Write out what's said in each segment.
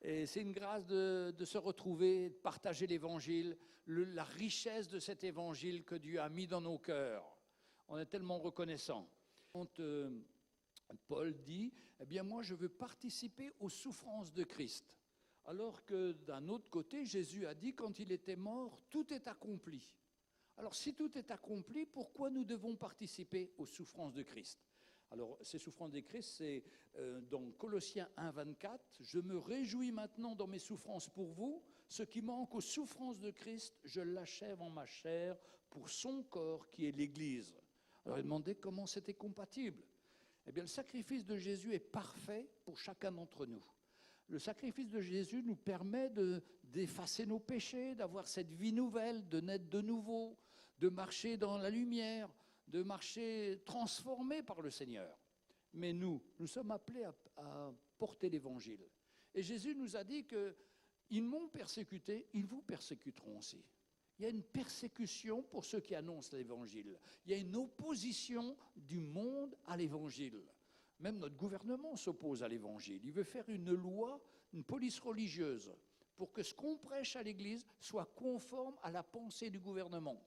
Et c'est une grâce de se retrouver, de partager l'évangile, la richesse de cet évangile que Dieu a mis dans nos cœurs. On est tellement reconnaissants. Quand Paul dit, eh bien moi je veux participer aux souffrances de Christ. Alors que d'un autre côté, Jésus a dit, quand il était mort, tout est accompli. Alors si tout est accompli, pourquoi nous devons participer aux souffrances de Christ ? Alors, ces souffrances de Christ, c'est dans Colossiens 1, 24, « Je me réjouis maintenant dans mes souffrances pour vous. Ce qui manque aux souffrances de Christ, je l'achève en ma chair pour son corps qui est l'Église. » Alors, il demandait comment c'était compatible. Eh bien, le sacrifice de Jésus est parfait pour chacun d'entre nous. Le sacrifice de Jésus nous permet d'effacer nos péchés, d'avoir cette vie nouvelle, de naître de nouveau, de marcher dans la lumière, de marcher transformé par le Seigneur. Mais nous sommes appelés à porter l'Évangile. Et Jésus nous a dit qu'ils m'ont persécuté, ils vous persécuteront aussi. Il y a une persécution pour ceux qui annoncent l'Évangile. Il y a une opposition du monde à l'Évangile. Même notre gouvernement s'oppose à l'Évangile. Il veut faire une loi, une police religieuse, pour que ce qu'on prêche à l'Église soit conforme à la pensée du gouvernement.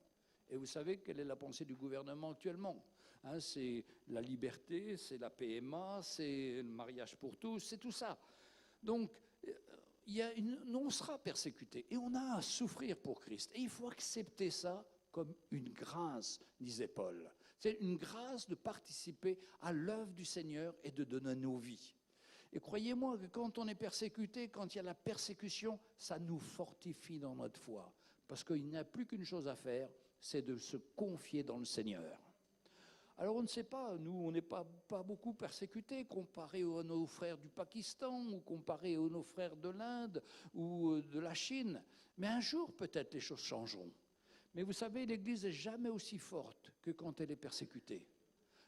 Et vous savez quelle est la pensée du gouvernement actuellement, hein, c'est la liberté, c'est la PMA, c'est le mariage pour tous, c'est tout ça. Donc, on sera persécuté et on a à souffrir pour Christ. Et il faut accepter ça comme une grâce, disait Paul. C'est une grâce de participer à l'œuvre du Seigneur et de donner nos vies. Et croyez-moi que quand on est persécuté, quand il y a la persécution, ça nous fortifie dans notre foi. Parce qu'il n'y a plus qu'une chose à faire, c'est de se confier dans le Seigneur. Alors on ne sait pas, nous on n'est pas beaucoup persécutés comparé à nos frères du Pakistan ou comparé à nos frères de l'Inde ou de la Chine. Mais un jour peut-être les choses changeront. Mais vous savez, l'Église n'est jamais aussi forte que quand elle est persécutée.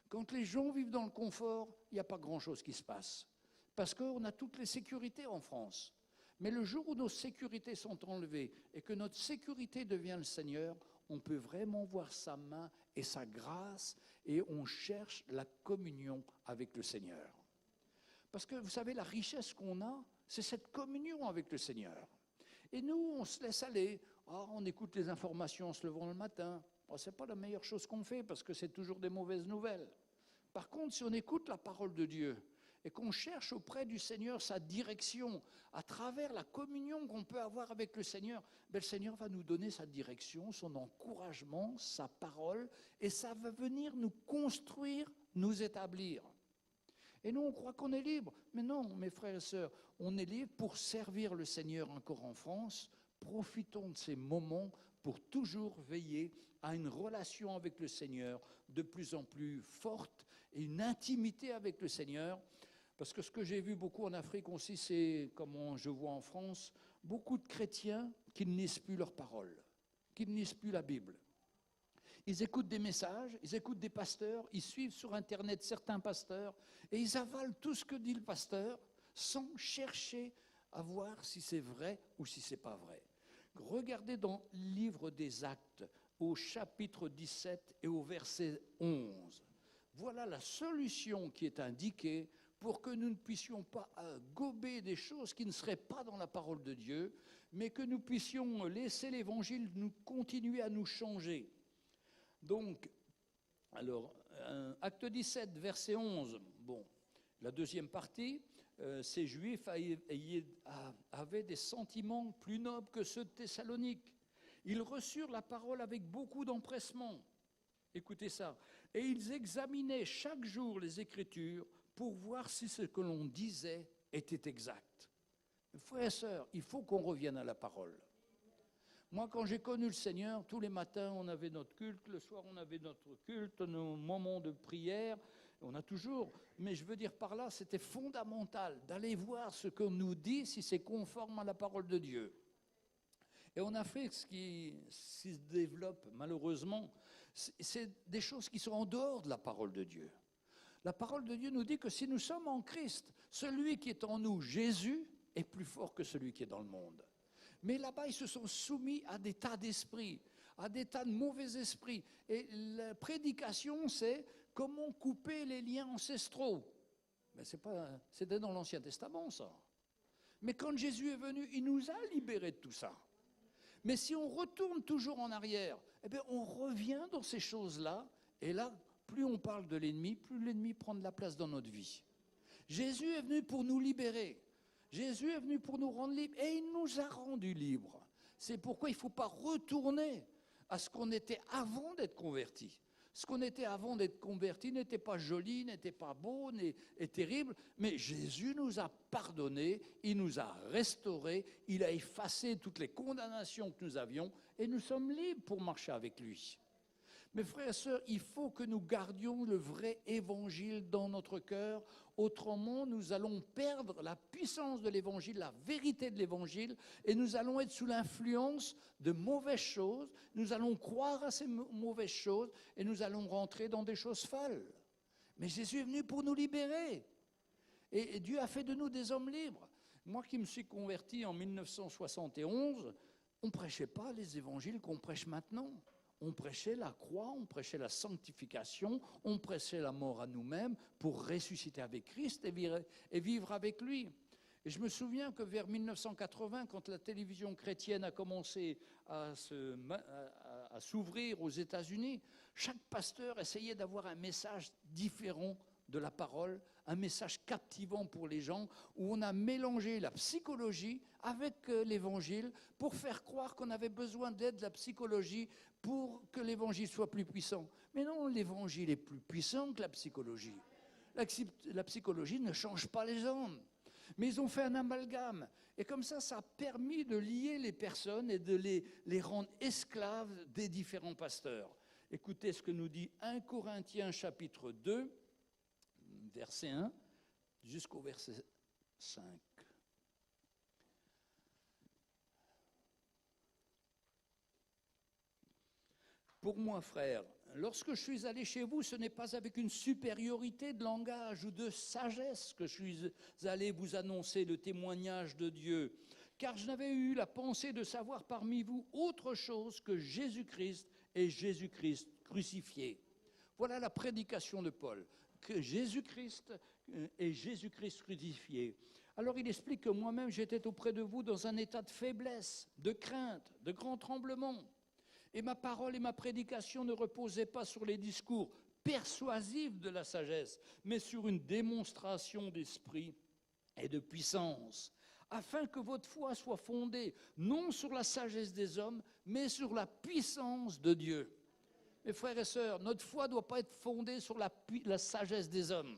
Quand les gens vivent dans le confort, il n'y a pas grand-chose qui se passe. Parce qu'on a toutes les sécurités en France. Mais le jour où nos sécurités sont enlevées et que notre sécurité devient le Seigneur, on peut vraiment voir sa main et sa grâce et on cherche la communion avec le Seigneur. Parce que vous savez, la richesse qu'on a, c'est cette communion avec le Seigneur. Et nous, on se laisse aller. On écoute les informations en se levant le matin. Ce n'est pas la meilleure chose qu'on fait parce que c'est toujours des mauvaises nouvelles. Par contre, si on écoute la parole de Dieu et qu'on cherche auprès du Seigneur sa direction à travers la communion qu'on peut avoir avec le Seigneur, le Seigneur va nous donner sa direction, son encouragement, sa parole, et ça va venir nous construire, nous établir. Et nous, on croit qu'on est libre. Mais non, mes frères et sœurs, on est libre pour servir le Seigneur encore en France. Profitons de ces moments pour toujours veiller à une relation avec le Seigneur de plus en plus forte et une intimité avec le Seigneur. Parce que ce que j'ai vu beaucoup en Afrique aussi, c'est, comme je vois en France, beaucoup de chrétiens qui ne lisent plus leurs paroles, qui ne lisent plus la Bible. Ils écoutent des messages, ils écoutent des pasteurs, ils suivent sur Internet certains pasteurs et ils avalent tout ce que dit le pasteur sans chercher à voir si c'est vrai ou si ce n'est pas vrai. Regardez dans le livre des Actes, au chapitre 17 et au verset 11. Voilà la solution qui est indiquée pour que nous ne puissions pas gober des choses qui ne seraient pas dans la parole de Dieu, mais que nous puissions laisser l'Évangile nous continuer à nous changer. Donc, alors, acte 17, verset 11, bon, la deuxième partie, ces Juifs avaient des sentiments plus nobles que ceux de Thessalonique. Ils reçurent la parole avec beaucoup d'empressement. Écoutez ça. Et ils examinaient chaque jour les Écritures pour voir si ce que l'on disait était exact. Frères et sœurs, il faut qu'on revienne à la parole. Moi, quand j'ai connu le Seigneur, tous les matins, on avait notre culte, le soir, on avait notre culte, nos moments de prière, on a toujours, mais je veux dire par là, c'était fondamental d'aller voir ce qu'on nous dit, si c'est conforme à la parole de Dieu. Et en Afrique, ce qui se développe, malheureusement, c'est des choses qui sont en dehors de la parole de Dieu. La parole de Dieu nous dit que si nous sommes en Christ, celui qui est en nous, Jésus, est plus fort que celui qui est dans le monde. Mais là-bas, ils se sont soumis à des tas d'esprits, à des tas de mauvais esprits. Et la prédication, c'est comment couper les liens ancestraux. Mais c'était dans l'Ancien Testament, ça. Mais quand Jésus est venu, il nous a libérés de tout ça. Mais si on retourne toujours en arrière, eh bien on revient dans ces choses-là. Et là, plus on parle de l'ennemi, plus l'ennemi prend de la place dans notre vie. Jésus est venu pour nous libérer. Jésus est venu pour nous rendre libres. Et il nous a rendus libres. C'est pourquoi il ne faut pas retourner à ce qu'on était avant d'être converti. Ce qu'on était avant d'être converti n'était pas joli, n'était pas beau, et terrible, mais Jésus nous a pardonné, il nous a restaurés, il a effacé toutes les condamnations que nous avions, et nous sommes libres pour marcher avec lui. Mes frères et sœurs, il faut que nous gardions le vrai évangile dans notre cœur. Autrement, nous allons perdre la puissance de l'évangile, la vérité de l'évangile, et nous allons être sous l'influence de mauvaises choses. Nous allons croire à ces mauvaises choses et nous allons rentrer dans des choses folles. Mais Jésus est venu pour nous libérer. Et Dieu a fait de nous des hommes libres. Moi qui me suis converti en 1971, on ne prêchait pas les évangiles qu'on prêche maintenant. On prêchait la croix, on prêchait la sanctification, on prêchait la mort à nous-mêmes pour ressusciter avec Christ et vivre avec lui. Et je me souviens que vers 1980, quand la télévision chrétienne a commencé à s'ouvrir aux États-Unis, chaque pasteur essayait d'avoir un message différent de la parole, un message captivant pour les gens, où on a mélangé la psychologie avec l'évangile pour faire croire qu'on avait besoin d'aide de la psychologie pour que l'évangile soit plus puissant. Mais non, l'évangile est plus puissant que la psychologie. La psychologie ne change pas les hommes. Mais ils ont fait un amalgame. Et comme ça a permis de lier les personnes et de les rendre esclaves des différents pasteurs. Écoutez ce que nous dit 1 Corinthiens chapitre 2, verset 1 jusqu'au verset 5. Pour moi, frère, lorsque je suis allé chez vous, ce n'est pas avec une supériorité de langage ou de sagesse que je suis allé vous annoncer le témoignage de Dieu, car je n'avais eu la pensée de savoir parmi vous autre chose que Jésus-Christ et Jésus-Christ crucifié. Voilà la prédication de Paul, que Jésus-Christ et Jésus-Christ crucifié. Alors il explique que moi-même j'étais auprès de vous dans un état de faiblesse, de crainte, de grand tremblement. Et ma parole et ma prédication ne reposaient pas sur les discours persuasifs de la sagesse, mais sur une démonstration d'esprit et de puissance, afin que votre foi soit fondée non sur la sagesse des hommes, mais sur la puissance de Dieu. Mes frères et sœurs, notre foi ne doit pas être fondée sur la sagesse des hommes.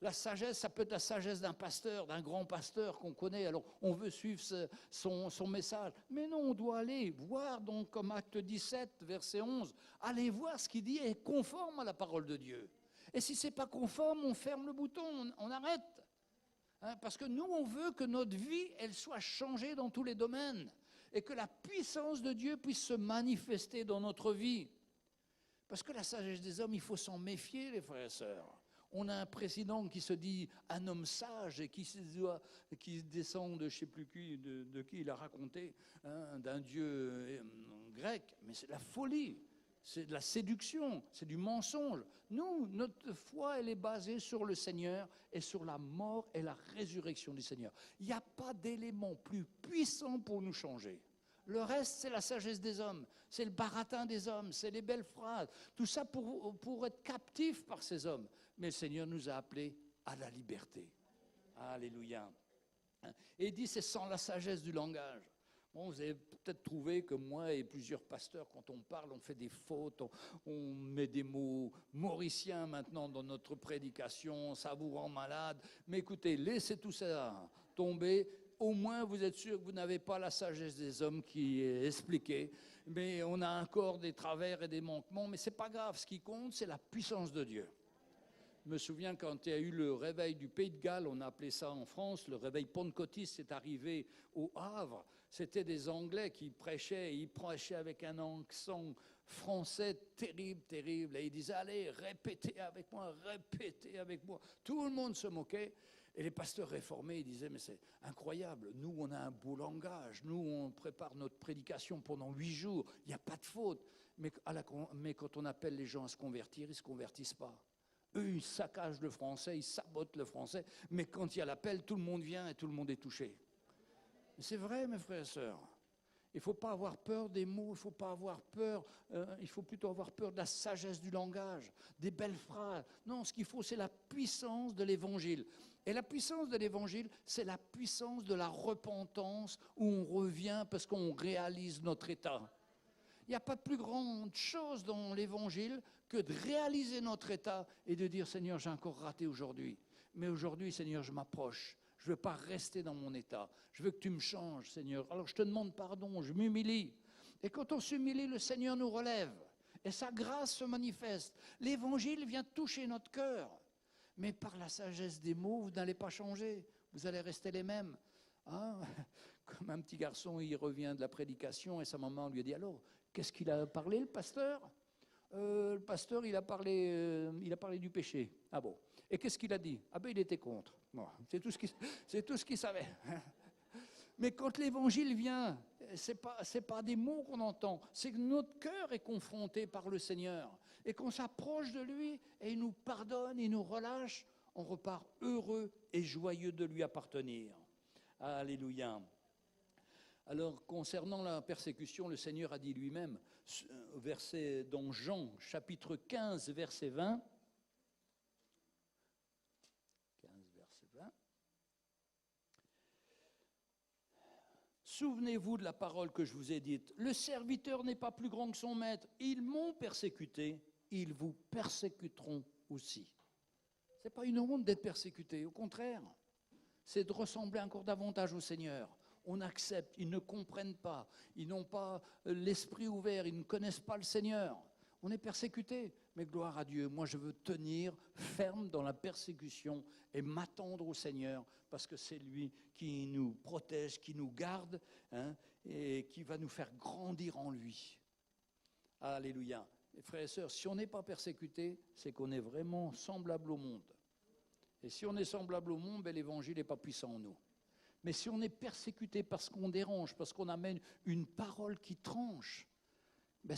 La sagesse, ça peut être la sagesse d'un pasteur, d'un grand pasteur qu'on connaît, alors on veut suivre son message. Mais non, on doit aller voir, donc, comme Acte 17, verset 11, aller voir ce qu'il dit est conforme à la parole de Dieu. Et si ce n'est pas conforme, on ferme le bouton, on arrête. Parce que nous, on veut que notre vie, elle soit changée dans tous les domaines et que la puissance de Dieu puisse se manifester dans notre vie. Parce que la sagesse des hommes, il faut s'en méfier, les frères et sœurs. On a un président qui se dit un homme sage et qui descend de je ne sais plus qui, de qui il a raconté, d'un dieu grec. Mais c'est de la folie, c'est de la séduction, c'est du mensonge. Nous, notre foi, elle est basée sur le Seigneur et sur la mort et la résurrection du Seigneur. Il n'y a pas d'élément plus puissant pour nous changer. Le reste, c'est la sagesse des hommes, c'est le baratin des hommes, c'est les belles phrases. Tout ça pour être captif par ces hommes. Mais le Seigneur nous a appelés à la liberté. Alléluia. Et il dit, c'est sans la sagesse du langage. Bon, vous avez peut-être trouvé que moi et plusieurs pasteurs, quand on parle, on fait des fautes, on met des mots mauriciens maintenant dans notre prédication, ça vous rend malade. Mais écoutez, laissez tout ça tomber. Au moins, vous êtes sûr que vous n'avez pas la sagesse des hommes qui est expliquée. Mais on a encore des travers et des manquements, mais ce n'est pas grave. Ce qui compte, c'est la puissance de Dieu. Je me souviens quand il y a eu le réveil du Pays de Galles, on a appelé ça en France, le réveil pentecôtiste est arrivé au Havre. C'était des Anglais qui prêchaient, ils prêchaient avec un accent français terrible, terrible. Et ils disaient, allez, répétez avec moi, répétez avec moi. Tout le monde se moquait. Et les pasteurs réformés, ils disaient, mais c'est incroyable, nous on a un beau langage, nous on prépare notre prédication pendant 8 jours, il n'y a pas de faute. Mais quand on appelle les gens à se convertir, ils ne se convertissent pas. Eux, ils saccagent le français, ils sabotent le français, mais quand il y a l'appel, tout le monde vient et tout le monde est touché. C'est vrai, mes frères et sœurs. Il ne faut pas avoir peur des mots, il ne faut pas avoir peur, il faut plutôt avoir peur de la sagesse du langage, des belles phrases. Non, ce qu'il faut, c'est la puissance de l'Évangile. Et la puissance de l'Évangile, c'est la puissance de la repentance où on revient parce qu'on réalise notre état. Il n'y a pas de plus grande chose dans l'Évangile que de réaliser notre état et de dire « Seigneur, j'ai encore raté aujourd'hui. Mais aujourd'hui, Seigneur, je m'approche. Je ne veux pas rester dans mon état. Je veux que tu me changes, Seigneur. Alors je te demande pardon, je m'humilie. » Et quand on s'humilie, le Seigneur nous relève. Et sa grâce se manifeste. L'Évangile vient toucher notre cœur. Mais par la sagesse des mots, vous n'allez pas changer. Vous allez rester les mêmes. Hein? Comme un petit garçon, il revient de la prédication et sa maman lui a dit « Alors, qu'est-ce qu'il a parlé, le pasteur ?» Le pasteur, il a parlé du péché. Ah bon. Et qu'est-ce qu'il a dit? Ah ben, il était contre. Bon, c'est tout ce qu'il savait. Mais quand l'Évangile vient, c'est pas des mots qu'on entend, c'est que notre cœur est confronté par le Seigneur. Et qu'on s'approche de lui et il nous pardonne, il nous relâche, on repart heureux et joyeux de lui appartenir. Alléluia. Alors, concernant la persécution, le Seigneur a dit lui-même, dans Jean, chapitre 15, verset 20, 15, verset 20, « Souvenez-vous de la parole que je vous ai dite, le serviteur n'est pas plus grand que son maître, ils m'ont persécuté, ils vous persécuteront aussi. » Ce n'est pas une honte d'être persécuté, au contraire, c'est de ressembler encore davantage au Seigneur. On accepte, ils ne comprennent pas, ils n'ont pas l'esprit ouvert, ils ne connaissent pas le Seigneur. On est persécuté, mais gloire à Dieu. Moi, je veux tenir ferme dans la persécution et m'attendre au Seigneur, parce que c'est lui qui nous protège, qui nous garde, hein, et qui va nous faire grandir en lui. Alléluia. Et frères et sœurs, si on n'est pas persécuté, c'est qu'on est vraiment semblable au monde. Et si on est semblable au monde, ben, l'Évangile n'est pas puissant en nous. Mais si on est persécuté parce qu'on dérange, parce qu'on amène une parole qui tranche, ben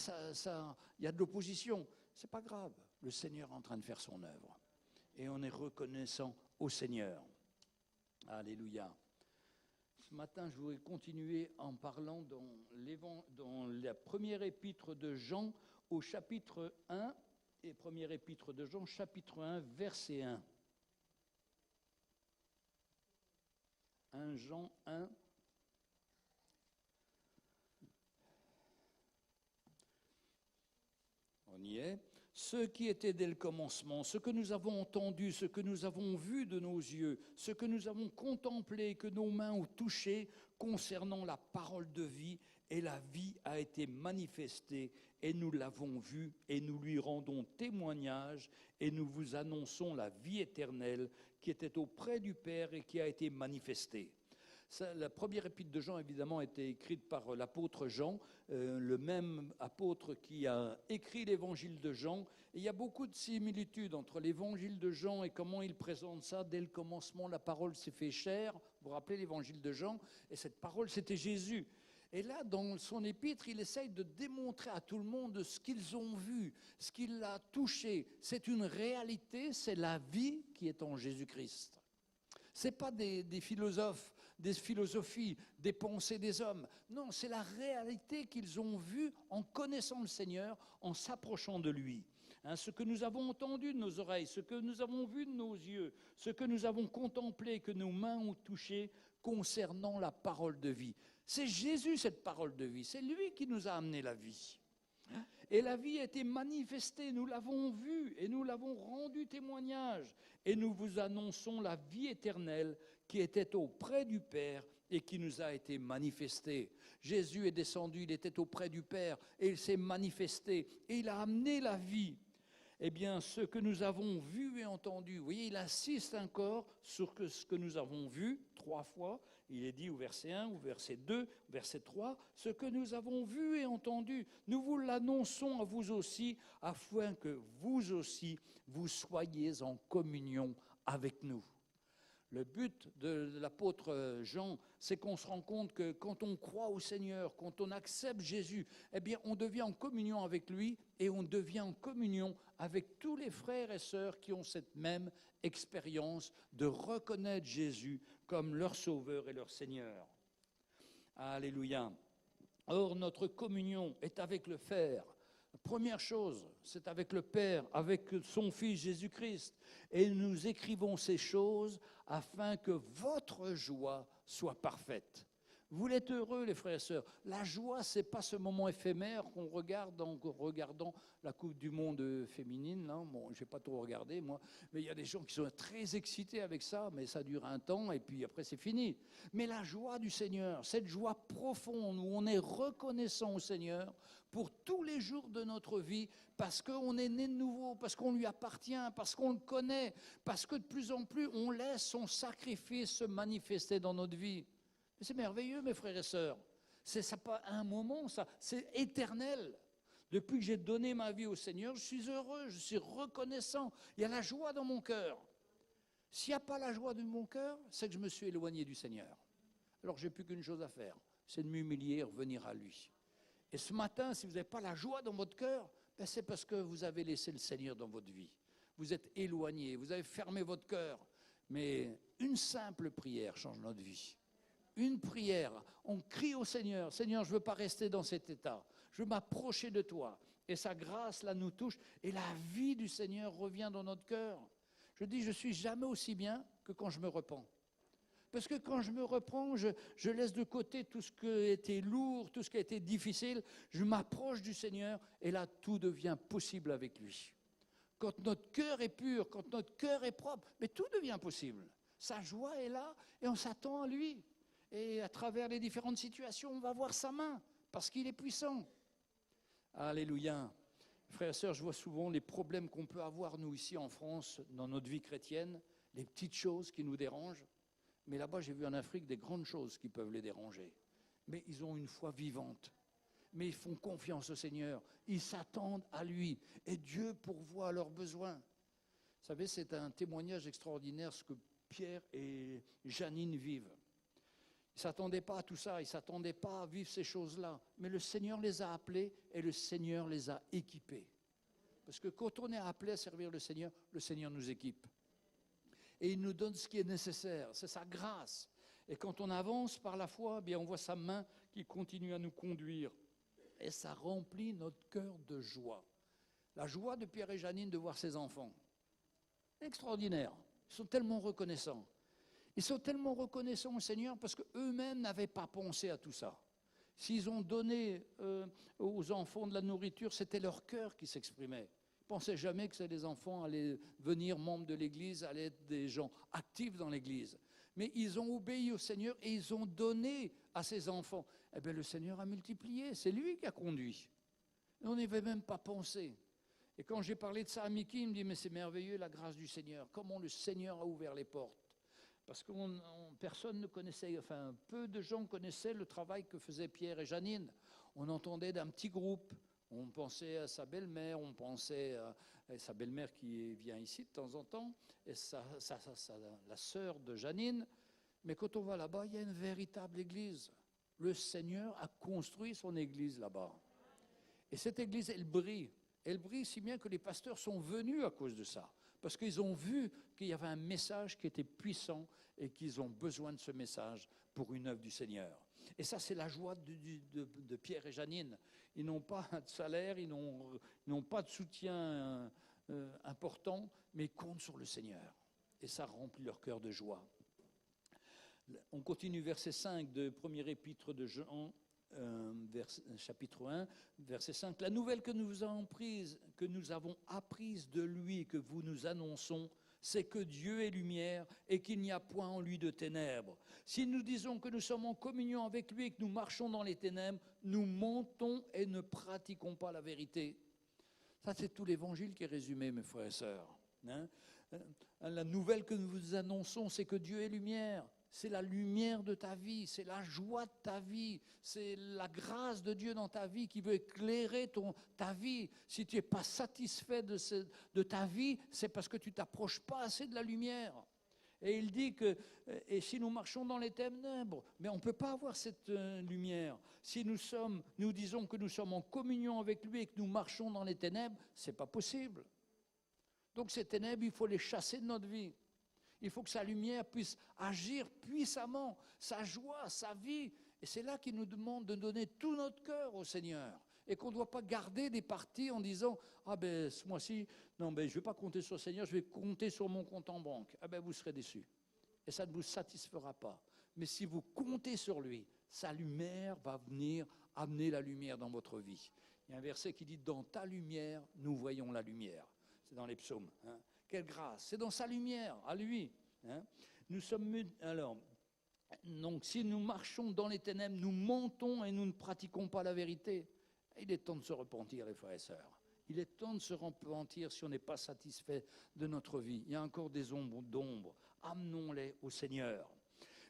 y a de l'opposition. Ce n'est pas grave. Le Seigneur est en train de faire son œuvre. Et on est reconnaissant au Seigneur. Alléluia. Ce matin, je voudrais continuer en parlant dans la première épître de Jean au chapitre 1, et première épître de Jean, chapitre 1, verset 1. 1 Jean 1. On y est. Ce qui était dès le commencement, ce que nous avons entendu, ce que nous avons vu de nos yeux, ce que nous avons contemplé, que nos mains ont touché concernant la parole de vie, et la vie a été manifestée, et nous l'avons vue, et nous lui rendons témoignage, et nous vous annonçons la vie éternelle qui était auprès du Père et qui a été manifestée. La première épître de Jean, évidemment, a été écrite par l'apôtre Jean, le même apôtre qui a écrit l'évangile de Jean. Et il y a beaucoup de similitudes entre l'évangile de Jean et comment il présente ça. Dès le commencement, la parole s'est fait chair. Vous vous rappelez l'évangile de Jean? Et cette parole, c'était Jésus. Et là, dans son épître, il essaye de démontrer à tout le monde ce qu'ils ont vu, ce qui l'a touché. C'est une réalité, c'est la vie qui est en Jésus-Christ. Ce n'est pas des philosophes, des philosophies, des pensées des hommes. Non, c'est la réalité qu'ils ont vue en connaissant le Seigneur, en s'approchant de lui. Hein, ce que nous avons entendu de nos oreilles, ce que nous avons vu de nos yeux, ce que nous avons contemplé, que nos mains ont touché concernant la parole de vie. C'est Jésus, cette parole de vie. C'est lui qui nous a amené la vie. Et la vie a été manifestée, nous l'avons vue et nous l'avons rendu témoignage. Et nous vous annonçons la vie éternelle qui était auprès du Père et qui nous a été manifestée. Jésus est descendu, il était auprès du Père et il s'est manifesté et il a amené la vie. Eh bien, ce que nous avons vu et entendu, vous voyez, il insiste encore sur ce que nous avons vu 3 fois. Il est dit au verset 1, au verset 2, au verset 3, ce que nous avons vu et entendu, nous vous l'annonçons à vous aussi, afin que vous aussi, vous soyez en communion avec nous. Le but de l'apôtre Jean, c'est qu'on se rend compte que quand on croit au Seigneur, quand on accepte Jésus, eh bien, on devient en communion avec lui et on devient en communion avec tous les frères et sœurs qui ont cette même expérience de reconnaître Jésus comme leur Sauveur et leur Seigneur. Alléluia. Or, notre communion est avec le Père. Première chose, c'est avec le Père, avec son Fils Jésus-Christ. Et nous écrivons ces choses afin que votre joie soit parfaite. Vous voulez être heureux, les frères et sœurs. La joie, ce n'est pas ce moment éphémère qu'on regarde en regardant la Coupe du Monde féminine. Là. Bon, je n'ai pas trop regardé, moi. Mais il y a des gens qui sont très excités avec ça, mais ça dure un temps et puis après, c'est fini. Mais la joie du Seigneur, cette joie profonde où on est reconnaissant au Seigneur pour tous les jours de notre vie, parce qu'on est né de nouveau, parce qu'on lui appartient, parce qu'on le connaît, parce que de plus en plus, on laisse son sacrifice se manifester dans notre vie. Mais c'est merveilleux, mes frères et sœurs. C'est pas un moment, ça, c'est éternel. Depuis que j'ai donné ma vie au Seigneur, je suis heureux, je suis reconnaissant. Il y a la joie dans mon cœur. S'il n'y a pas la joie dans mon cœur, c'est que je me suis éloigné du Seigneur. Alors, je n'ai plus qu'une chose à faire, c'est de m'humilier et revenir à lui. Et ce matin, si vous n'avez pas la joie dans votre cœur, ben c'est parce que vous avez laissé le Seigneur dans votre vie. Vous êtes éloigné, vous avez fermé votre cœur. Mais une simple prière change notre vie. Une prière, on crie au Seigneur, Seigneur, je ne veux pas rester dans cet état, je veux m'approcher de toi. Et sa grâce, là, nous touche, et la vie du Seigneur revient dans notre cœur. Je dis, je ne suis jamais aussi bien que quand je me repens. Parce que quand je me reprends, je laisse de côté tout ce qui a été lourd, tout ce qui a été difficile, je m'approche du Seigneur, et là, tout devient possible avec lui. Quand notre cœur est pur, quand notre cœur est propre, mais tout devient possible. Sa joie est là, et on s'attend à lui. Et à travers les différentes situations, on va voir sa main, parce qu'il est puissant. Alléluia. Frères et sœurs, je vois souvent les problèmes qu'on peut avoir, nous, ici en France, dans notre vie chrétienne, les petites choses qui nous dérangent. Mais là-bas, j'ai vu en Afrique des grandes choses qui peuvent les déranger. Mais ils ont une foi vivante. Mais ils font confiance au Seigneur. Ils s'attendent à lui. Et Dieu pourvoit à leurs besoins. Vous savez, c'est un témoignage extraordinaire ce que Pierre et Janine vivent. Ils ne s'attendaient pas à tout ça, ils ne s'attendaient pas à vivre ces choses-là. Mais le Seigneur les a appelés et le Seigneur les a équipés. Parce que quand on est appelé à servir le Seigneur nous équipe. Et il nous donne ce qui est nécessaire, c'est sa grâce. Et quand on avance par la foi, eh bien on voit sa main qui continue à nous conduire. Et ça remplit notre cœur de joie. La joie de Pierre et Janine de voir ses enfants. Extraordinaire. Ils sont tellement reconnaissants. Ils sont tellement reconnaissants au Seigneur parce qu'eux-mêmes n'avaient pas pensé à tout ça. S'ils ont donné aux enfants de la nourriture, c'était leur cœur qui s'exprimait. Ils ne pensaient jamais que les enfants allaient devenir membres de l'Église, allaient être des gens actifs dans l'Église. Mais ils ont obéi au Seigneur et ils ont donné à ces enfants. Eh bien, le Seigneur a multiplié, c'est lui qui a conduit. Et on n'y avait même pas pensé. Et quand j'ai parlé de ça à Mickey, il me dit, mais c'est merveilleux la grâce du Seigneur. Comment le Seigneur a ouvert les portes. Parce que personne ne connaissait, enfin peu de gens connaissaient le travail que faisaient Pierre et Janine. On entendait d'un petit groupe, on pensait à sa belle-mère, on pensait à sa belle-mère qui vient ici de temps en temps, et la sœur de Janine. Mais quand on va là-bas, il y a une véritable église. Le Seigneur a construit son église là-bas. Et cette église, elle brille. Elle brille si bien que les pasteurs sont venus à cause de ça. Parce qu'ils ont vu qu'il y avait un message qui était puissant et qu'ils ont besoin de ce message pour une œuvre du Seigneur. Et ça, c'est la joie de Pierre et Janine. Ils n'ont pas de salaire, ils n'ont pas de soutien important, mais ils comptent sur le Seigneur. Et ça remplit leur cœur de joie. On continue verset 5 de première épître de Jean, chapitre 1, verset 5. La nouvelle que nous avons apprise de lui et que vous nous annonçons, c'est que Dieu est lumière et qu'il n'y a point en lui de ténèbres. Si nous disons que nous sommes en communion avec lui et que nous marchons dans les ténèbres, nous mentons et ne pratiquons pas la vérité. Ça, c'est tout l'évangile qui est résumé, mes frères et sœurs. La nouvelle que nous vous annonçons, c'est que Dieu est lumière. C'est la lumière de ta vie, c'est la joie de ta vie, c'est la grâce de Dieu dans ta vie qui veut éclairer ta vie. Si tu n'es pas satisfait de ta vie, c'est parce que tu ne t'approches pas assez de la lumière. Et il dit que, et si nous marchons dans les ténèbres, mais on ne peut pas avoir cette lumière. Si nous disons que nous sommes en communion avec lui et que nous marchons dans les ténèbres, ce n'est pas possible. Donc ces ténèbres, il faut les chasser de notre vie. Il faut que sa lumière puisse agir puissamment, sa joie, sa vie. Et c'est là qu'il nous demande de donner tout notre cœur au Seigneur. Et qu'on ne doit pas garder des parties en disant « Ah ben ce mois-ci, non ben je ne vais pas compter sur le Seigneur, je vais compter sur mon compte en banque. » Ah ben vous serez déçus. Et ça ne vous satisfera pas. Mais si vous comptez sur lui, sa lumière va venir amener la lumière dans votre vie. Il y a un verset qui dit « Dans ta lumière, nous voyons la lumière ». C'est dans les psaumes. Hein. Quelle grâce! C'est dans sa lumière, à lui. Hein. Nous sommes... Alors, donc si nous marchons dans les ténèbres, nous mentons et nous ne pratiquons pas la vérité. Il est temps de se repentir, les frères et sœurs. Il est temps de se repentir si on n'est pas satisfait de notre vie. Il y a encore des ombres d'ombre. Amenons-les au Seigneur.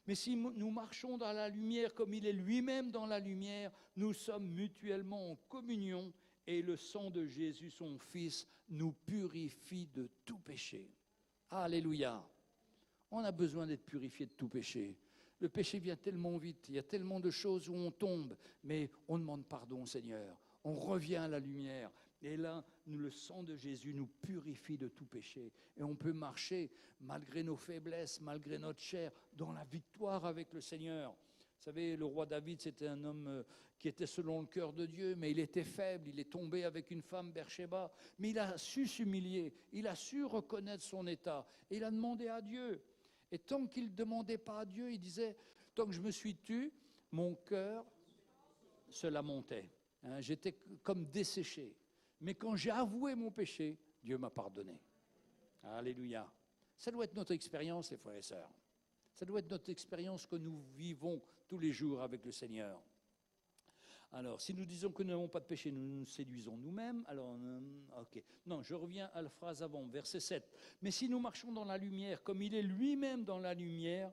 Mais si nous marchons dans la lumière comme il est lui-même dans la lumière, nous sommes mutuellement en communion et le sang de Jésus, son Fils, nous purifie de tout péché. Alléluia. On a besoin d'être purifié de tout péché. Le péché vient tellement vite, il y a tellement de choses où on tombe, mais on demande pardon au Seigneur. On revient à la lumière. Et là, le sang de Jésus nous purifie de tout péché. Et on peut marcher, malgré nos faiblesses, malgré notre chair, dans la victoire avec le Seigneur. Vous savez, le roi David, c'était un homme qui était selon le cœur de Dieu, mais il était faible, il est tombé avec une femme, Bersheba. Mais il a su s'humilier, il a su reconnaître son état. Et il a demandé à Dieu. Et tant qu'il ne demandait pas à Dieu, il disait, tant que je me suis tu, mon cœur se lamentait. Hein, j'étais comme desséché. Mais quand j'ai avoué mon péché, Dieu m'a pardonné. Alléluia. Ça doit être notre expérience, les frères et sœurs. Ça doit être notre expérience que nous vivons tous les jours avec le Seigneur. Alors, si nous disons que nous n'avons pas de péché, nous nous séduisons nous-mêmes. Alors, ok. Non, je reviens à la phrase avant, verset 7. Mais si nous marchons dans la lumière, comme il est lui-même dans la lumière,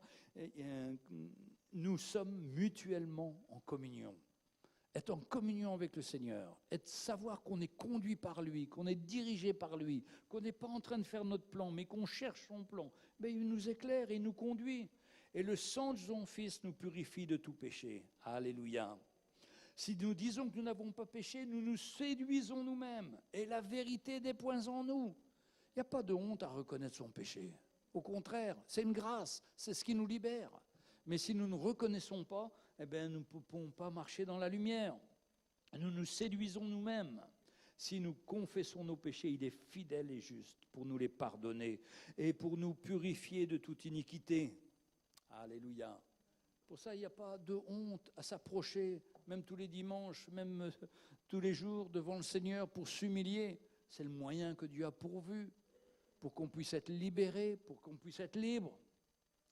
nous sommes mutuellement en communion. Être en communion avec le Seigneur, savoir qu'on est conduit par lui, qu'on est dirigé par lui, qu'on n'est pas en train de faire notre plan, mais qu'on cherche son plan. Mais il nous éclaire et il nous conduit. Et le sang de son Fils nous purifie de tout péché. Alléluia. Si nous disons que nous n'avons pas péché, nous nous séduisons nous-mêmes. Et la vérité n'est point en nous. Il n'y a pas de honte à reconnaître son péché. Au contraire, c'est une grâce, c'est ce qui nous libère. Mais si nous ne reconnaissons pas, eh bien, nous ne pouvons pas marcher dans la lumière. Nous nous séduisons nous-mêmes. Si nous confessons nos péchés, il est fidèle et juste pour nous les pardonner et pour nous purifier de toute iniquité. Alléluia. Pour ça, il n'y a pas de honte à s'approcher, même tous les dimanches, même tous les jours devant le Seigneur pour s'humilier. C'est le moyen que Dieu a pourvu pour qu'on puisse être libéré, pour qu'on puisse être libre.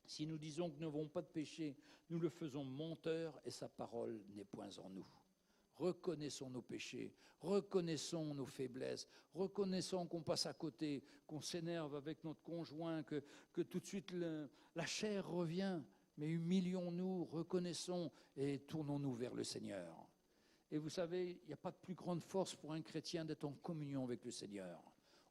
Si nous disons que nous n'avons pas de péché, nous le faisons menteur et sa parole n'est point en nous. Reconnaissons nos péchés, reconnaissons nos faiblesses, reconnaissons qu'on passe à côté, qu'on s'énerve avec notre conjoint, que tout de suite la chair revient. Mais humilions-nous, reconnaissons et tournons-nous vers le Seigneur. Et vous savez, il n'y a pas de plus grande force pour un chrétien d'être en communion avec le Seigneur.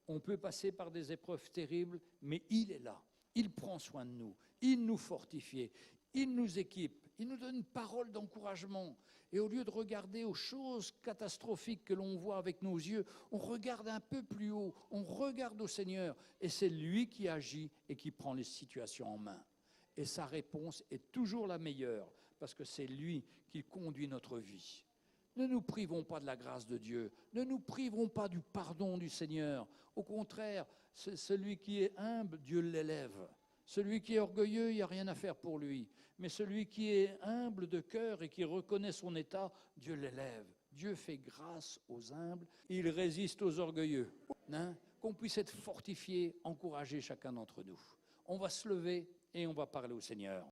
On peut passer par des épreuves terribles, mais il est là. Il prend soin de nous, il nous fortifie, il nous équipe, il nous donne une parole d'encouragement. Et au lieu de regarder aux choses catastrophiques que l'on voit avec nos yeux, on regarde un peu plus haut, on regarde au Seigneur. Et c'est lui qui agit et qui prend les situations en main. Et sa réponse est toujours la meilleure, parce que c'est lui qui conduit notre vie. Ne nous privons pas de la grâce de Dieu, ne nous priverons pas du pardon du Seigneur. Au contraire, celui qui est humble, Dieu l'élève. Celui qui est orgueilleux, il n'y a rien à faire pour lui. Mais celui qui est humble de cœur et qui reconnaît son état, Dieu l'élève. Dieu fait grâce aux humbles, il résiste aux orgueilleux. Hein? Qu'on puisse être fortifié, encouragé chacun d'entre nous. On va se lever et on va parler au Seigneur.